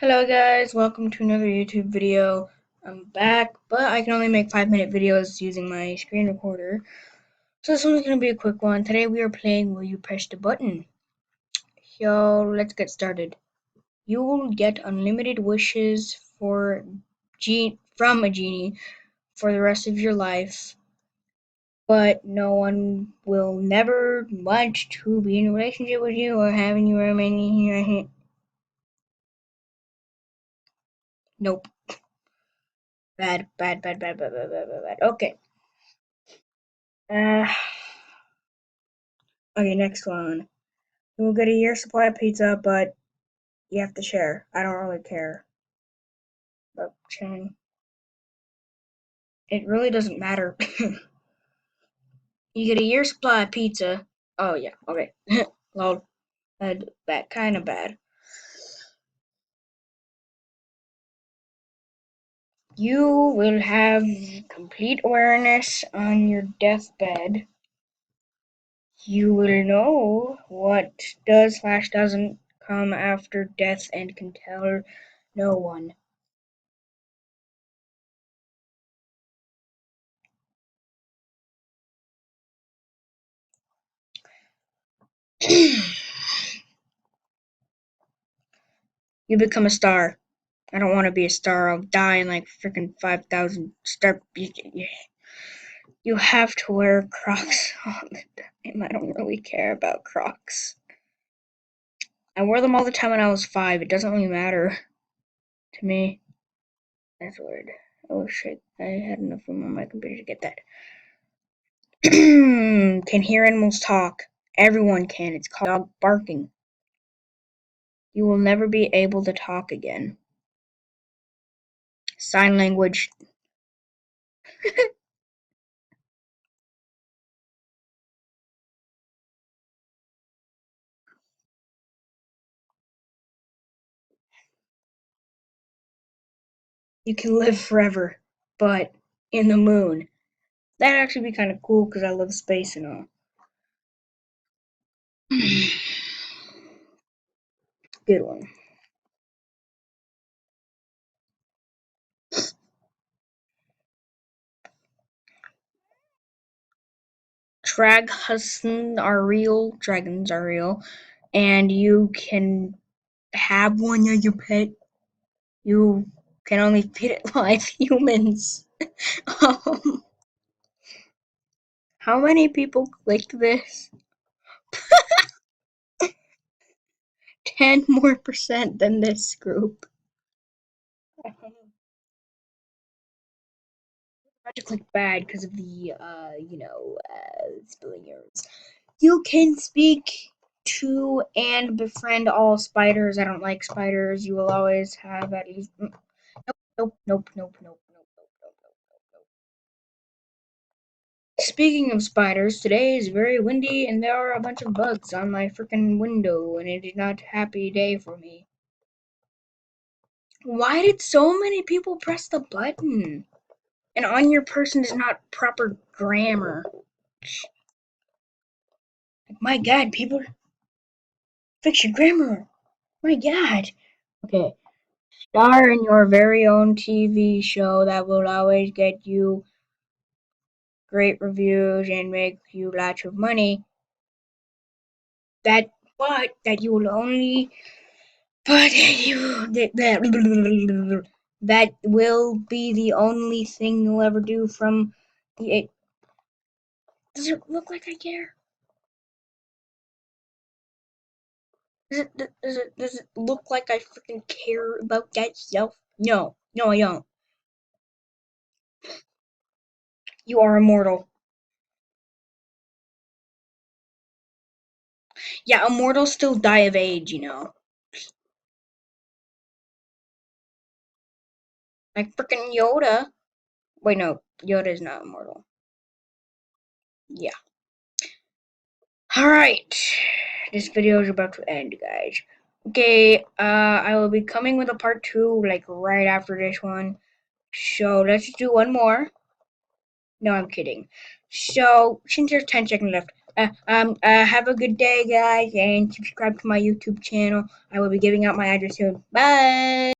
Hello guys, welcome to another YouTube video. I'm back, but I can only make 5-minute videos using my screen recorder. So this one's going to be a quick one. Today we are playing Will You Press the Button. So let's get started. You will get unlimited wishes from a genie for the rest of your life, but no one will never want to be in a relationship with you or having you remain here. Nope. Bad, bad, bad, bad, bad, bad, bad, bad, bad. Okay. Uh, Okay, next one. You will get a year's supply of pizza, but you have to share. I don't really care about sharing. It really doesn't matter. You get a year's supply of pizza. Oh yeah, okay. Lol. Bad, kind of bad. You will have complete awareness on your deathbed. You will know what doesn't come after death and can tell no one. You become a star. I don't want to be a star. I'll die in like freaking 5,000 star. You have to wear Crocs all the time. I don't really care about Crocs. I wore them all the time when I was 5. It doesn't really matter to me. That's weird. Oh shit. I had enough room on my computer to get that. Can hear animals talk. Everyone can. It's called dog barking. You will never be able to talk again. Sign language. You can live forever, but in the moon. That'd actually be kind of cool because I love space and all. Good one. Dragons are real, and you can have one as your pet. You can only feed it live humans. Um, how many people clicked this? 10 more percent than this group. I had to click bad because of the, spelling errors. You can speak to and befriend all spiders. I don't like spiders. You will always have at least. Nope, nope, nope, nope, nope, nope, nope, nope, nope, nope. Speaking of spiders, today is very windy and there are a bunch of bugs on my freaking window, and it is not a happy day for me. Why did so many people press the button? And on your person is not proper grammar. My god, people, fix your grammar. My god. Okay. Star in your very own TV show that will always get you great reviews and make you lots of money. That you will only but you that will be the only thing you'll ever do from the. Does it look like I care? Does it look like I freaking care about that stuff? No, no, I don't. You are immortal. Yeah, immortals still die of age. Like freaking Yoda. Wait, no, Yoda is not immortal. Yeah. Alright. This video is about to end, guys. Okay, I will be coming with a part 2, like, right after this one. So, let's do one more. No, I'm kidding. So, since there's 10 seconds left, Have a good day, guys, and subscribe to my YouTube channel. I will be giving out my address soon. Bye.